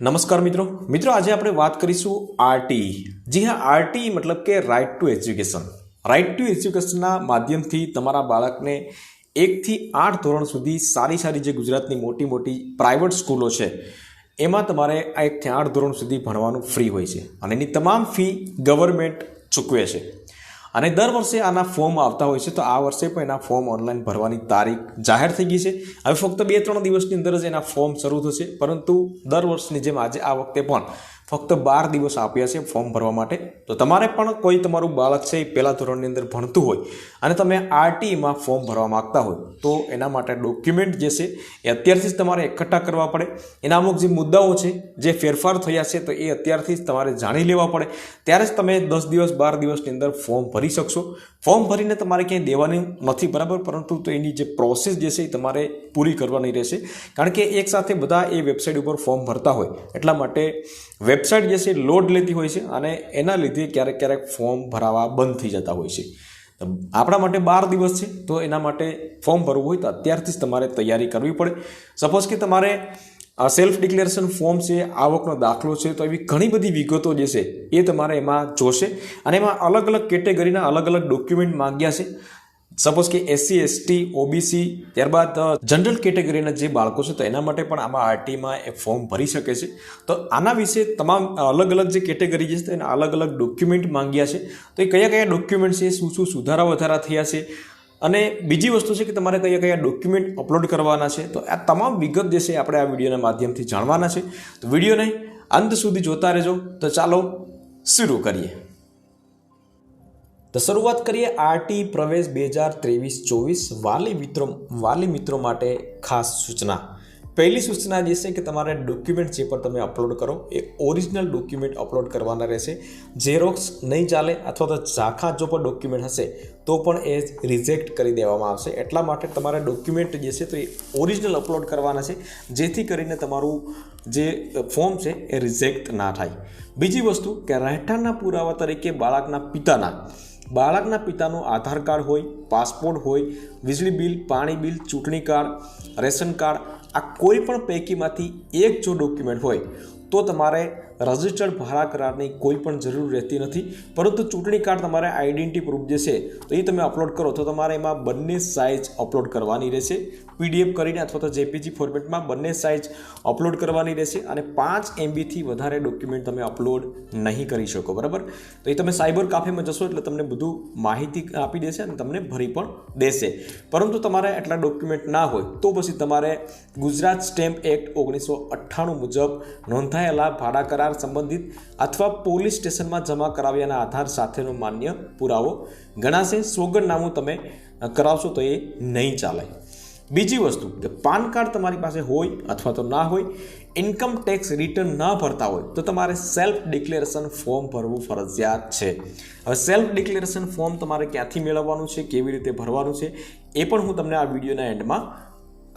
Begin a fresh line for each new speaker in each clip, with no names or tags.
નમસ્કાર મિત્રો આજે આપણે વાત કરીશું આરટી। જી હા, આરટી મતલબ કે right to education. Right to એજ્યુકેશનના માધ્યમથી તમારા બાળકને 1 થી 8 ધોરણ સુધી સારી જે ગુજરાતની મોટી પ્રાઇવેટ સ્કૂલો છે એમાં તમારે 1 થી 8 ધોરણ સુધી ભણવાનું ફ્રી હોય છે અને એની તમામ ફી ગવર્મેન્ટ ચૂકવે છે અને દર વર્ષે આના ફોર્મ આવતા હોય છે। તો આ વર્ષે પણ એના ફોર્મ ઓનલાઈન ભરવાની તારીખ જાહેર થઈ ગઈ છે। હવે ફક્ત 2-3 દિવસની અંદર જ એના ફોર્મ શરૂ થશે, પરંતુ દર વર્ષની જેમ આજે આ વખતે પણ ફક્ત 12 દિવસ આપ્યા છે ફોર્મ ભરવા માટે। તો તમારે પણ કોઈ તમારું બાળક છે એ પહેલા ધોરણની અંદર ભણતું હોય અને તમે આરટીમાં ફોર્મ ભરવા માંગતા હોય તો એના માટે ડોક્યુમેન્ટ જે છે એ અત્યારથી જ તમારે એકઠા કરવા પડે। એના અમુક જે મુદ્દાઓ છે, જે ફેરફાર થયા છે, તો એ અત્યારથી જ તમારે જાણી લેવા પડે, ત્યારે જ તમે 10 દિવસ 12 દિવસની અંદર ફોર્મ ભરી શકશો। ફોર્મ ભરીને તમારે ક્યાંય દેવાનું નથી, બરાબર, પરંતુ તો એની જે પ્રોસેસ જે છે એ તમારે પૂરી કરવાની રહેશે, કારણ કે એકસાથે બધા એ વેબસાઇટ ઉપર ફોર્મ ભરતા હોય એટલા માટે વેબસાઇટ જે છે લોડ લેતી હોય છે અને એના લીધે ક્યારેક ફોર્મ ભરાવા બંધ થઈ જતા હોય છે। આપણા માટે 12 દિવસ છે, તો એના માટે ફોર્મ ભરવું હોય તો અત્યારથી જ તમારે તૈયારી કરવી પડે। સપોઝ કે તમારે સેલ્ફ ડિક્લેરેશન ફોર્મ છે, આવકનો દાખલો છે, તો એવી ઘણી બધી વિગતો જે છે એ તમારે એમાં જોશે અને એમાં અલગ કેટેગરીના અલગ ડોક્યુમેન્ટ માંગ્યા છે। સપોઝ કે SC ST OBC, ત્યારબાદ જનરલ કેટેગરીના જે બાળકો છે તો એના માટે પણ આમાં આરટીમાં એ ફોર્મ ભરી શકે છે। તો આના વિશે તમામ અલગ જે કેટેગરી છે એના અલગ ડોક્યુમેન્ટ માંગ્યા છે, તો એ કયા ડોક્યુમેન્ટ છે, શું સુધારા વધારા થયા છે અને બીજી વસ્તુ છે કે તમારે કયા ડોક્યુમેન્ટ અપલોડ કરવાના છે, તો આ તમામ વિગત જે છે આપણે આ વિડીયોના માધ્યમથી જાણવાના છે। તો વિડીયોને અંત સુધી જોતા રહેજો। તો ચાલો શરૂ કરીએ। તો શરૂઆત કરીએ આરટી પ્રવેશ 2023-24 વાલી મિત્રો માટે ખાસ સૂચના। પહેલી સૂચના જે છે કે તમારે ડોક્યુમેન્ટ જે પણ તમે અપલોડ કરો એ ઓરિજિનલ ડોક્યુમેન્ટ અપલોડ કરવાના રહેશે। ઝેરોક્સ નહીં ચાલે, અથવા તો ઝાંખા જો પણ ડોક્યુમેન્ટ હશે તો પણ એ રિજેક્ટ કરી દેવામાં આવશે। એટલા માટે તમારે ડોક્યુમેન્ટ જે છે તો એ ઓરિજિનલ અપલોડ કરવાના છે, જેથી કરીને તમારું જે ફોર્મ છે એ રિજેક્ટ ના થાય। બીજી વસ્તુ કે રહેઠાણના પુરાવા તરીકે બાળકના પિતાનું આધાર કાર્ડ હોય, પાસપોર્ટ હોય, વીજળી બિલ, પાણી બિલ, ચૂંટણી કાર્ડ, રેશન કાર્ડ, આ કોઈ પણ પૈકીમાંથી એક જો ડોક્યુમેન્ટ હોય તો તમારે રજિસ્ટર્ડ ભાડા કરારની કોઈ પણ જરૂર રહેતી નથી, પરંતુ ચૂંટણી કાર્ડ તમારે આઈડેન્ટિટી પ્રૂફ જે છે તો એ તમે અપલોડ કરો તો તમારે એમાં બંને સાઇઝ અપલોડ કરવાની રહેશે, PDF કરીને અથવા તો JPG ફોર્મેટમાં બંને સાઇઝ અપલોડ કરવાની રહેશે અને 5 MB થી વધારે ડોક્યુમેન્ટ તમે અપલોડ નહીં કરી શકો, બરાબર। તો એ તમે સાયબર કાફેમાં જશો એટલે તમને બધું માહિતી આપી દેશે અને તમને ભરી પણ દેશે, પરંતુ તમારે એટલા ડોક્યુમેન્ટ ના હોય તો પછી તમારે ગુજરાત સ્ટેમ્પ એક્ટ 1998 મુજબ નોંધાયેલા ભાડા કરાર સંબંધિત અથવા પોલીસ સ્ટેશનમાં જમા કરાવ્યાના આધાર સાથેનો માન્ય પુરાવો ગણાશે। સોગંદનામું તમે કરાવશો તો એ નહીં ચાલે। બીજી વસ્તુ કે પાન કાર્ડ તમારી પાસે હોય અથવા તો ના હોય, ઇન્કમ ટેક્સ રિટર્ન ન ભરતા હોય તો તમારે સેલ્ફ ડિક્લેરેશન ફોર્મ ભરવું ફરજિયાત છે। હવે સેલ્ફ ડિક્લેરેશન ફોર્મ તમારે ક્યાંથી મેળવવાનું છે, કેવી રીતે ભરવાનું છે, એ પણ હું તમને આ વિડીયોના એન્ડમાં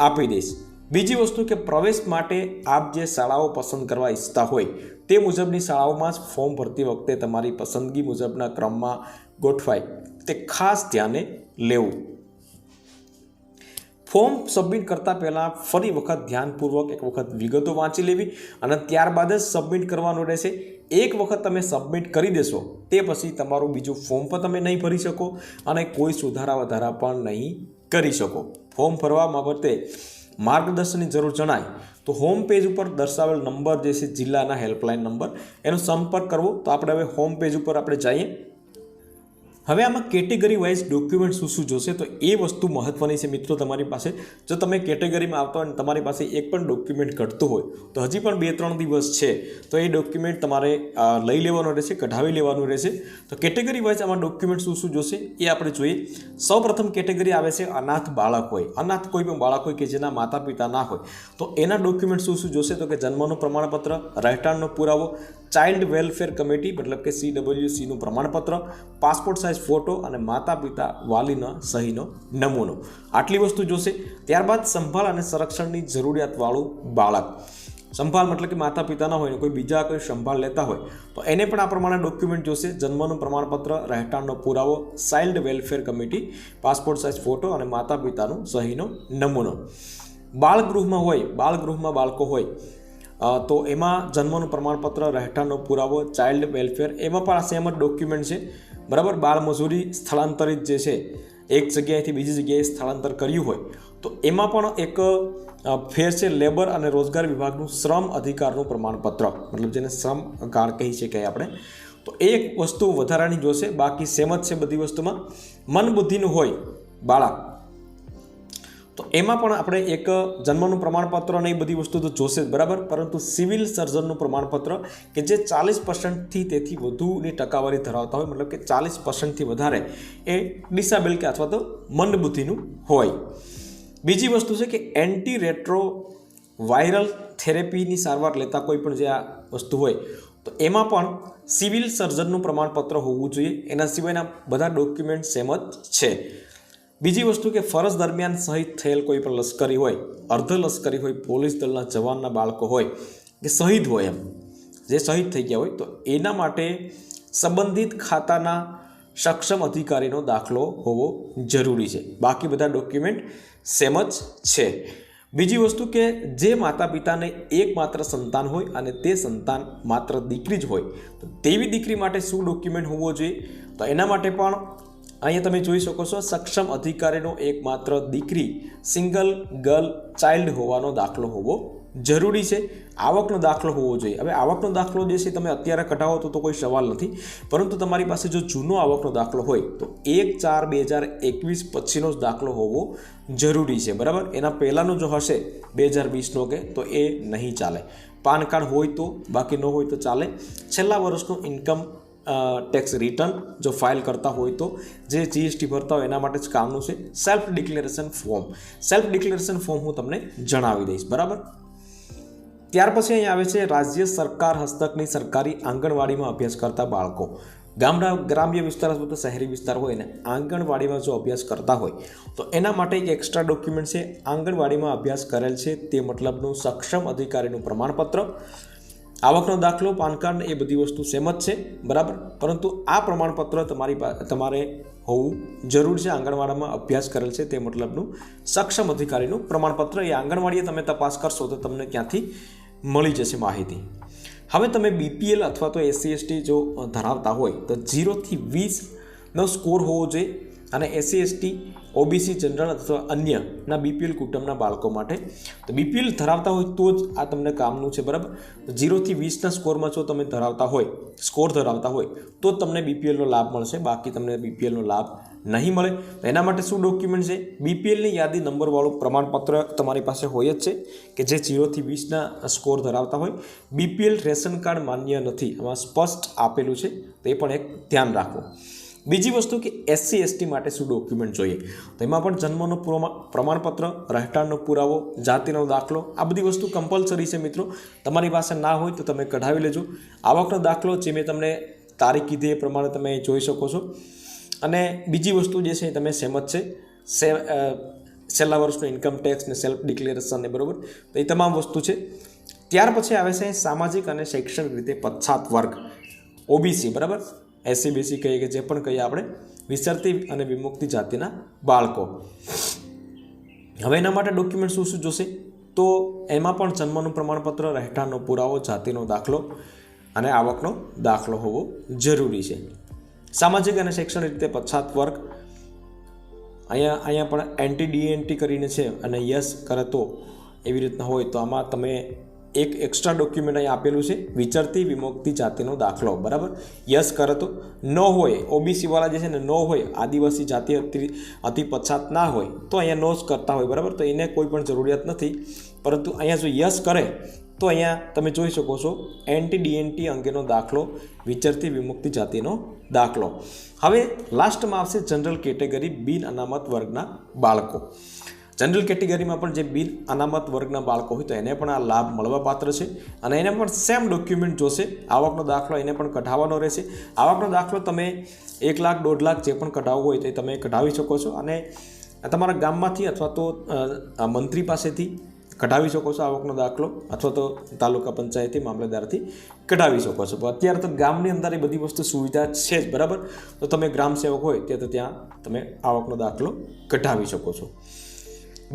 આપી દઈશ। બીજી વસ્તુ કે પ્રવેશ માટે આપ જે શાળાઓ પસંદ કરવા ઈચ્છતા હોય તે મુજબની શાળાઓમાં જ ફોર્મ ભરતી વખતે તમારી પસંદગી મુજબના ક્રમમાં ગોઠવાય તે ખાસ ધ્યાને લેવું। ફોર્મ સબમિટ કરતા પહેલાં ફરી વખત ધ્યાનપૂર્વક એક વખત વિગતો વાંચી લેવી અને ત્યારબાદ જ સબમિટ કરવાનું રહેશે। એક વખત તમે સબમિટ કરી દેશો તે પછી તમારું બીજું ફોર્મ પણ તમે નહીં ભરી શકો અને કોઈ સુધારા વધારા પણ નહીં કરી શકો। ફોર્મ ભરવા બાબતે માર્ગદર્શનની જરૂર જણાય તો હોમ પેજ ઉપર દર્શાવેલ નંબર જે છે જિલ્લાના હેલ્પલાઇન નંબર, એનો સંપર્ક કરવો। તો આપણે હવે હોમ પેજ ઉપર આપણે જઈએ। હવે આમાં કેટેગરી વાઇઝ ડોક્યુમેન્ટ શું જોશે તો એ વસ્તુ મહત્વની છે મિત્રો તમારી પાસે। જો તમે કેટેગરીમાં આવતા હોય અને તમારી પાસે એક પણ ડોક્યુમેન્ટ ઘટતું હોય તો હજી પણ 2-3 દિવસ છે, તો એ ડોક્યુમેન્ટ તમારે લઈ લેવાનું રહેશે, કઢાવી લેવાનું રહેશે। તો કેટેગરી વાઇઝ આમાં ડોક્યુમેન્ટ શું જોશે એ આપણે જોઈએ। સૌપ્રથમ કેટેગરી આવે છે અનાથ બાળક હોય, અનાથ કોઈ પણ બાળક હોય કે જેના માતા પિતા ના હોય તો એના ડોક્યુમેન્ટ શું જોશે તો કે જન્મનું પ્રમાણપત્ર, રહેઠાણનો પુરાવો, ચાઇલ્ડ વેલફેર કમિટી મતલબ કે CWCનું પ્રમાણપત્ર, પાસપોર્ટ સાઇઝ ફોટો અને માતા પિતા વાલીના સહીનો નમૂનો, આટલી વસ્તુ જોશે। ત્યારબાદ સંભાળ અને સંરક્ષણની જરૂરિયાતવાળું બાળક, સંભાળ મતલબ કે માતા પિતાના હોય ને કોઈ બીજા કોઈ સંભાળ લેતા હોય તો એને પણ આ પ્રમાણે ડોક્યુમેન્ટ જોશે। જન્મનું પ્રમાણપત્ર, રહેઠાણનો પુરાવો, child welfare committee, passport size photo અને માતા પિતાનું સહીનો નમૂનો। બાળગૃહમાં હોય, બાળગૃહમાં બાળકો હોય તો એમાં જન્મનું પ્રમાણપત્ર, રહેઠાણનો પુરાવો, ચાઇલ્ડ વેલફેર, એમાં પણ આ સેમ જ ડોક્યુમેન્ટ છે, બરાબર. બાળમજૂરી, સ્થળાંતરિત જે છે એક જગ્યાએથી બીજી જગ્યાએ સ્થળાંતર કર્યું હોય તો એમાં પણ એક ફેર છે. લેબર અને રોજગાર વિભાગનું શ્રમ અધિકારનું પ્રમાણપત્ર, મતલબ જેને શ્રમ કાર્ડ કહી શકાય આપણે, તો એક વસ્તુ વધારાની જોશે, બાકી સેમ જ છે બધી વસ્તુમાં. મન બુદ્ધિનું હોય બાળક તો એમાં પણ આપણે એક જન્મનું પ્રમાણપત્ર અને એ બધી વસ્તુ તો જોશે જ, બરાબર. પરંતુ સિવિલ સર્જનનું પ્રમાણપત્ર કે જે 40%થી તેથી વધુની ટકાવારી ધરાવતા હોય, મતલબ કે 40%થી વધારે એ ડિસેબલ કે અથવા તો મંદબુદ્ધિનું હોય. બીજી વસ્તુ છે કે એન્ટી રેટ્રો વાયરલ થેરેપીની સારવાર લેતા કોઈ પણ જે આ વસ્તુ હોય તો એમાં પણ સિવિલ સર્જનનું પ્રમાણપત્ર હોવું જોઈએ. એના સિવાયના બધા ડોક્યુમેન્ટ સેમ જ છે. બીજી વસ્તુ કે ફરજ દરમિયાન શહીદ થયેલ કોઈ પણ લશ્કરી હોય, અર્ધ લશ્કરી હોય, પોલીસ દળના જવાનના બાળકો હોય કે શહીદ હોય, એમ જે શહીદ થઈ ગયા હોય તો એના માટે સંબંધિત ખાતાના સક્ષમ અધિકારીનો દાખલો હોવો જરૂરી છે. બાકી બધા ડોક્યુમેન્ટ સેમ જ છે. બીજી વસ્તુ કે જે માતા પિતાને એકમાત્ર સંતાન હોય અને તે સંતાન માત્ર દીકરી જ હોય તો તેવી દીકરી માટે શું ડોક્યુમેન્ટ હોવો જોઈએ, તો એના માટે પણ અહીંયા તમે જોઈ શકો છો, સક્ષમ અધિકારીનો એકમાત્ર દીકરી, સિંગલ ગર્લ ચાઇલ્ડ હોવાનો દાખલો હોવો જરૂરી છે. આવકનો દાખલો હોવો જોઈએ. હવે આવકનો દાખલો જે છે તમે અત્યારે કઢાવો તો કોઈ સવાલ નથી, પરંતુ તમારી પાસે જો જૂનો આવકનો દાખલો હોય તો 1/4/2021 પછીનો જ દાખલો હોવો જરૂરી છે, બરાબર. એના પહેલાંનો જો હશે 2020નો કે તો એ નહીં ચાલે. પાન કાર્ડ હોય તો, બાકી ન હોય તો ચાલે. છેલ્લા વર્ષનું ઇન્કમ ટેક્સ રિટર્ન જો ફાઇલ કરતા હોય તો, જે જીએસટી ભરતા હોય એના માટે જ કામનું છે. સેલ્ફ ડિક્લેરેશન ફોર્મ હું તમને જણાવી દઈશ, બરાબર. ત્યાર પછી અહીં આવે છે રાજ્ય સરકાર હસ્તકની સરકારી આંગણવાડીમાં અભ્યાસ કરતા બાળકો. ગ્રામ્ય વિસ્તાર અથવા તો શહેરી વિસ્તાર હોય ને આંગણવાડીમાં જો અભ્યાસ કરતા હોય તો એના માટે એક એક્સ્ટ્રા ડોક્યુમેન્ટ છે. આંગણવાડીમાં અભ્યાસ કરેલ છે તે મતલબનું સક્ષમ અધિકારીનું પ્રમાણપત્ર, આવકનો દાખલો, પાન કાર્ડ, એ બધી વસ્તુ સેમ જ છે, બરાબર. પરંતુ આ પ્રમાણપત્ર તમારે હોવું જરૂરી છે. આંગણવાડીમાં અભ્યાસ કરેલ છે તે મતલબનું સક્ષમ અધિકારીનું પ્રમાણપત્ર. એ આંગણવાડીએ તમે તપાસ કરશો તો તમને ક્યાંથી મળી જશે માહિતી. હવે તમે બીપીએલ અથવા તો SC/ST જો ધરાવતા હોય તો 0 થી 20નો સ્કોર હોવો જોઈએ. અને SC/ST, OBC, જનરલ અથવા અન્યના બીપીએલ કુટુંબના બાળકો માટે તો બીપીએલ ધરાવતા હોય તો જ આ તમને કામનું છે, બરાબર. 0 થી 20ના સ્કોરમાં જો તમે સ્કોર ધરાવતા હોય તો તમને બીપીએલનો લાભ મળશે, બાકી તમને બીપીએલનો લાભ નહીં મળે. તો એના માટે શું ડોક્યુમેન્ટ છે? બીપીએલની યાદી નંબરવાળું પ્રમાણપત્ર તમારી પાસે હોય જ છે કે જે 0 થી 20ના સ્કોર ધરાવતા હોય. બીપીએલ રેશન કાર્ડ માન્ય નથી, આમાં સ્પષ્ટ આપેલું છે, તો એ પણ એક ધ્યાન રાખો. બીજી વસ્તુ કે SC/ST માટે શું ડોક્યુમેન્ટ જોઈએ, તો એમાં પણ જન્મનું પ્રમાણપત્ર, રહેઠાણનો પુરાવો, જાતિનો દાખલો, આ બધી વસ્તુ કમ્પલસરી છે મિત્રો. તમારી પાસે ના હોય તો તમે કઢાવી લેજો. આવકનો દાખલો જે મેં તમને તારીખ કીધી એ પ્રમાણે તમે જોઈ શકો છો. અને બીજી વસ્તુ જે છે તમે સેમ જ છે, છેલ્લા વર્ષનું ઇન્કમ ટેક્સ ને સેલ્ફ ડિક્લેરેશન ને, બરાબર. તો એ તમામ વસ્તુ છે. ત્યાર પછી આવે છે સામાજિક અને શૈક્ષણિક રીતે પછાત વર્ગ, OBC, બરાબર. SC/BC કહીએ કે જે પણ કહીએ આપણે, વિચરતી અને વિમુક્તિ જાતિના બાળકો. હવે એના માટે ડોક્યુમેન્ટ શું જોશે, તો એમાં પણ જન્મનું પ્રમાણપત્ર, રહેઠાણનો પુરાવો, જાતિનો દાખલો અને આવકનો દાખલો હોવો જરૂરી છે. સામાજિક અને શૈક્ષણિક રીતે પછાત વર્ગ, અહીંયા પણ NT-DNT કરીને છે અને યસ કરે તો એવી રીતના હોય તો આમાં તમે એક એક્સ્ટ્રા ડોક્યુમેન્ટ અહીં આપેલું છે, વિચરતી વિમુક્તિ જાતિનો દાખલો, બરાબર. યસ કરે તો, ન હોય, OBC વાળા જે છે ને ન હોય, આદિવાસી જાતિ અતિ પછાત ના હોય તો અહીંયા નો જ કરતા હોય, બરાબર. તો એને કોઈ પણ જરૂરિયાત નથી. પરંતુ અહીંયા જો યસ કરે તો અહીંયા તમે જોઈ શકો છો NT-DNT અંગેનો દાખલો, વિચરતી વિમુક્તિ જાતિનો દાખલો. હવે લાસ્ટમાં આવશે જનરલ કેટેગરી, બિન અનામત વર્ગના બાળકો. જનરલ કેટેગરીમાં પણ જે બિન અનામત વર્ગના બાળકો હોય તો એને પણ આ લાભ મળવા પાત્ર છે અને એને પણ સેમ ડોક્યુમેન્ટ જોશે. આવકનો દાખલો એને પણ કઢાવવાનો રહેશે. આવકનો દાખલો તમે 1 લાખ 1.5 લાખ જે પણ કઢાવવો હોય તો તમે કઢાવી શકો છો અને તમારા ગામમાંથી અથવા તો મંત્રી પાસેથી કઢાવી શકો છો આવકનો દાખલો, અથવા તો તાલુકા પંચાયતી મામલેદારથી કઢાવી શકો છો. અત્યારે તો ગામની અંદર એ બધી વસ્તુ સુવિધા છે જ, બરાબર. તો તમે ગ્રામ સેવક હોય તો ત્યાં તમે આવકનો દાખલો કઢાવી શકો છો.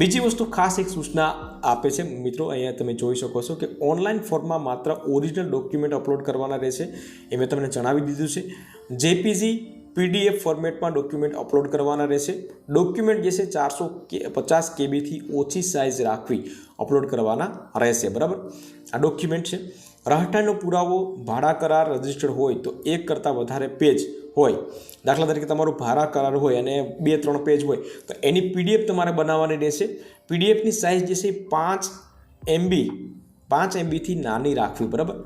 બીજી વસ્તુ ખાસ એક સૂચના આપે છે મિત્રો, અહીંયા તમે જોઈ શકો છો કે ઓનલાઈન ફોર્મમાં માત્ર ઓરિજિનલ ડોક્યુમેન્ટ અપલોડ કરવાના રહેશે, એ મેં તમને જણાવી દીધું છે. જેપીજી PDF ફોર્મેટમાં ડોક્યુમેન્ટ અપલોડ કરવાના રહેશે. ડોક્યુમેન્ટ જે છે 450 KBથી ઓછી સાઇઝ રાખવી અપલોડ કરવાના રહેશે. બરાબર, આ ડોક્યુમેન્ટ છે. રહેઠાણનો પુરાવો ભાડા કરાર રજિસ્ટર્ડ હોય તો એક કરતાં વધારે પેજ હોય, દાખલા તરીકે તમારું ભાડા કરાર હોય અને 2-3 પેજ હોય તો એની PDF તમારે બનાવવાની રહેશે. PDFની સાઇઝ જે છે 5 MBથી નાની રાખવી. બરાબર,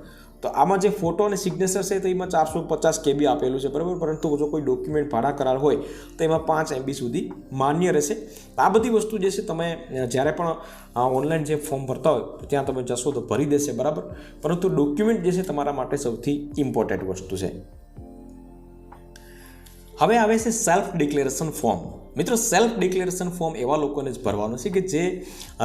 તો આમાં જે ફોટો અને સિગ્નેચર છે તો એમાં 450 KB આપેલું છે. બરાબર, પરંતુ જો કોઈ ડોક્યુમેન્ટ ભાડા કરાર હોય તો એમાં 5 MB સુધી માન્ય રહેશે. આ બધી વસ્તુ જે છે તમે જ્યારે પણ ઓનલાઈન જે ફોર્મ ભરતા હોય ત્યાં તમે જશો તો ભરી દેશે. બરાબર, પરંતુ ડોક્યુમેન્ટ જે છે તમારા માટે સૌથી ઇમ્પોર્ટન્ટ વસ્તુ છે. હવે આવે છે સેલ્ફ ડિક્લેરેશન ફોર્મ. મિત્રો, સેલ્ફ ડિક્લેરેશન ફોર્મ એવા લોકોને જ ભરવાનું છે કે જે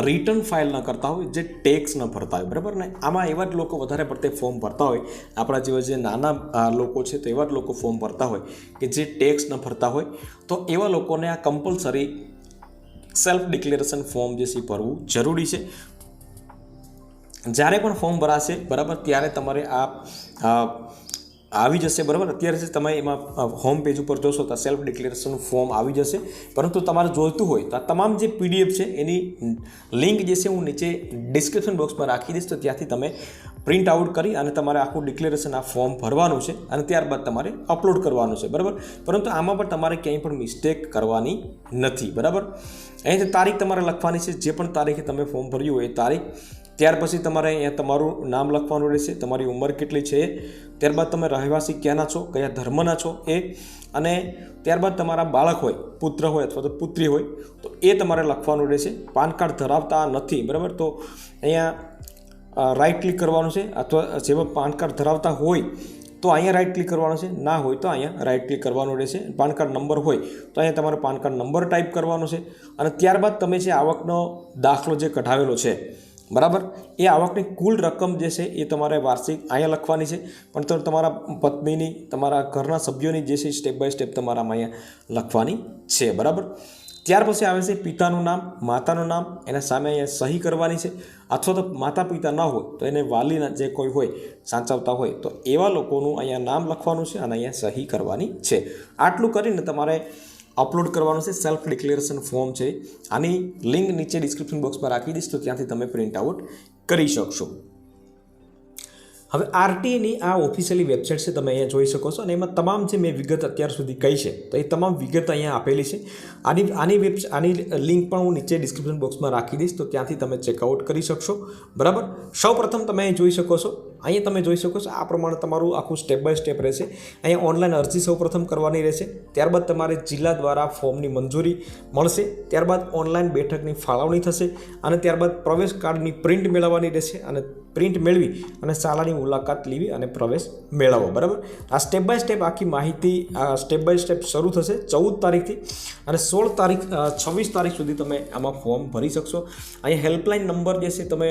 રિટર્ન ફાઇલ ન કરતા હોય, જે ટેક્સ ન ભરતા હોય. બરાબર ને, આમાં એવા જ લોકો વધારે પડતે ફોર્મ ભરતા હોય. આપણા જેવા જે નાના લોકો છે તો એવા જ લોકો ફોર્મ ભરતા હોય કે જે ટેક્સ ન ભરતા હોય. તો એવા લોકોને આ કમ્પલસરી સેલ્ફ ડિક્લેરેશન ફોર્મ જે છે ભરવું જરૂરી છે. જ્યારે પણ ફોર્મ ભરાશે બરાબર ત્યારે તમારે આ આવી જશે. બરાબર, અત્યારે જે તમે એમાં હોમ પેજ ઉપર જોશો તો સેલ્ફ ડિક્લેરેશન ફોર્મ આવી જશે. પરંતુ તમારે જોઈતું હોય તો આ તમામ જે PDF છે એની લિંક જે છે હું નીચે ડિસ્ક્રિપ્શન બોક્સમાં રાખી દઈશ, તો ત્યાંથી તમે પ્રિન્ટ આઉટ કરી અને તમારે આખું ડિક્લેરેશન આ ફોર્મ ભરવાનું છે અને ત્યારબાદ તમારે અપલોડ કરવાનું છે. બરાબર, પરંતુ આમાં પણ તમારે ક્યાંય પણ મિસ્ટેક કરવાની નથી. બરાબર, અહીંથી તારીખ તમારે લખવાની છે, જે પણ તારીખે તમે ફોર્મ ભર્યું હોય એ તારીખ. ત્યાર પછી તમારે અહીંયા તમારું નામ લખવાનું રહેશે, તમારી ઉંમર કેટલી છે, ત્યારબાદ તમે રહેવાસી ક્યાંના છો, કયા ધર્મના છો એ, અને ત્યારબાદ તમારા બાળક હોય, પુત્ર હોય અથવા તો પુત્રી હોય તો એ તમારે લખવાનું રહેશે. પાન કાર્ડ ધરાવતા નથી. બરાબર, તો અહીંયા રાઇટ ક્લિક કરવાનું છે, અથવા જેમાં પાન કાર્ડ ધરાવતા હોય તો અહીંયા રાઇટ ક્લિક કરવાનું છે, ના હોય તો અહીંયા રાઇટ ક્લિક કરવાનું રહેશે. પાન કાર્ડ નંબર હોય તો અહીંયા તમારે પાન કાર્ડ નંબર ટાઈપ કરવાનો છે. અને ત્યારબાદ તમે જે આવકનો દાખલો જે કઢાવેલો છે બરાબર, એ આવકની કુલ રકમ જે છે એ તમારે વાર્ષિક અહીંયા લખવાની છે. પણ તો તમારા પત્નીની, તમારા ઘરના સભ્યોની જે છે સ્ટેપ બાય સ્ટેપ તમારામાં અહીંયા લખવાની છે. બરાબર, ત્યાર પછી આવે છે પિતાનું નામ, માતાનું નામ, એના સામે અહીંયા સહી કરવાની છે. અથવા તો માતા પિતા ન હોય તો એને વાલીના જે કોઈ હોય, સાચવતા હોય તો એવા લોકોનું અહીંયા નામ લખવાનું છે અને અહીંયા સહી કરવાની છે. આટલું કરીને તમારે અપલોડ કરવાનું છે. સેલ્ફ ડિક્લેરેશન ફોર્મ છે, આની લિંક નીચે ડિસ્ક્રિપ્શન બોક્સમાં રાખી દઈશ, તો ત્યાંથી તમે પ્રિન્ટ આઉટ કરી શકશો. હવે RTAની આ ઓફિશિયલી વેબસાઇટ છે, તમે અહીંયા જોઈ શકો છો, અને એમાં તમામ જે મેં વિગત અત્યાર સુધી કહી છે તો એ તમામ વિગત અહીંયા આપેલી છે. આની લિંક પણ હું નીચે ડિસ્ક્રિપ્શન બોક્સમાં રાખી દઈશ, તો ત્યાંથી તમે ચેકઆઉટ કરી શકશો. બરાબર, સૌપ્રથમ તમે અહીં જોઈ શકો છો, અહીંયા તમે જોઈ શકો છો આ પ્રમાણે તમારું આખું સ્ટેપ બાય સ્ટેપ રહેશે. અહીંયા ઓનલાઈન અરજી સૌપ્રથમ કરવાની રહેશે, ત્યારબાદ તમારે જિલ્લા દ્વારા ફોર્મની મંજૂરી મળશે, ત્યારબાદ ઓનલાઈન બેઠકની ફાળવણી થશે, અને ત્યારબાદ પ્રવેશ કાર્ડની પ્રિન્ટ મેળવવાની રહેશે, અને પ્રિન્ટ મેળવી અને શાળાની મુલાકાત લેવી અને પ્રવેશ મેળવવો. બરાબર, આ સ્ટેપ બાય સ્ટેપ આખી માહિતી સ્ટેપ બાય સ્ટેપ શરૂ થશે 14 તારીખથી, અને 26 તારીખ સુધી તમે આમાં ફોર્મ ભરી શકશો. અહીંયા હેલ્પલાઇન નંબર જે છે તમે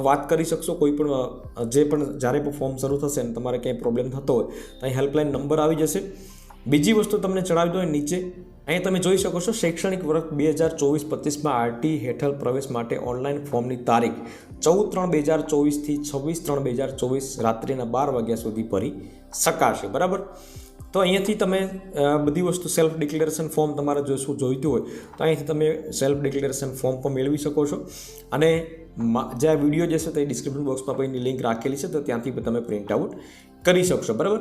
વાત કરી શકશો. કોઈ પણ જે પણ જ્યારે પણ ફોર્મ શરૂ થશે અને તમારે ક્યાંય પ્રોબ્લેમ થતો હોય તો અહીં હેલ્પલાઇન નંબર આવી જશે. બીજી વસ્તુ તમને જણાવી દો, નીચે અહીંયા તમે જોઈ શકો છો શૈક્ષણિક વર્ષ 2024-25માં RT હેઠળ પ્રવેશ માટે ઓનલાઈન ફોર્મની તારીખ 14/3/2024થી 26/3/2024 રાત્રિના 12 વાગ્યા સુધી ભરી શકાશે. બરાબર, તો અહીંયાથી તમે બધી વસ્તુ સેલ્ફ ડિક્લેરેશન ફોર્મ તમારે જોઈતું હોય તો અહીંયાથી તમે સેલ્ફ ડિક્લેરેશન ફોર્મ પણ મેળવી શકો છો. અને જે આ વિડીયો જે છે તે ડિસ્ક્રિપ્શન બોક્સમાં પણ લિંક રાખેલી છે, તો ત્યાંથી પણ તમે પ્રિન્ટ આઉટ કરી શકશો. બરાબર,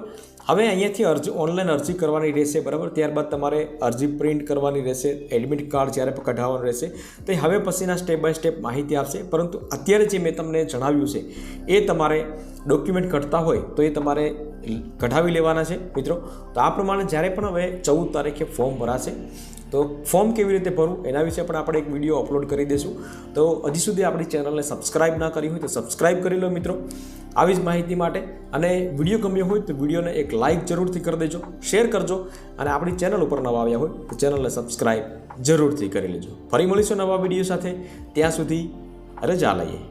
હવે અહીંયાથી ઓનલાઈન અરજી કરવાની રહેશે. બરાબર, ત્યારબાદ તમારે અરજી પ્રિન્ટ કરવાની રહેશે, એડમિટ કાર્ડ જ્યારે પણ કઢાવવાનું રહેશે. તો હવે પછીના સ્ટેપ બાય સ્ટેપ માહિતી આપશે, પરંતુ અત્યારે જે મેં તમને જણાવ્યું છે એ તમારે ડોક્યુમેન્ટ કઢતા હોય તો એ તમારે કઢાવી લેવાના છે મિત્રો. તો આ પ્રમાણે જ્યારે પણ હવે 14 તારીખે ફોર્મ ભરાશે તો ફોર્મ કેવી રીતે ભરવું એના વિશે પણ આપણે એક વિડીયો અપલોડ કરી દઈશું. તો હજી સુધી આપણી ચેનલને સબસ્ક્રાઇબ ના કરી હોય તો સબસ્ક્રાઇબ કરી લો મિત્રો, આવી જ માહિતી માટે. અને વિડીયો ગમ્યો હોય તો વિડીયોને એક લાઇક જરૂરથી કરી દેજો, શેર કરજો, અને આપણી ચેનલ ઉપર નવા આવ્યા હોય તો ચેનલને સબસ્ક્રાઇબ જરૂરથી કરી લેજો. ફરી મળીશું નવા વિડીયો સાથે, ત્યાં સુધી રજા લઈએ.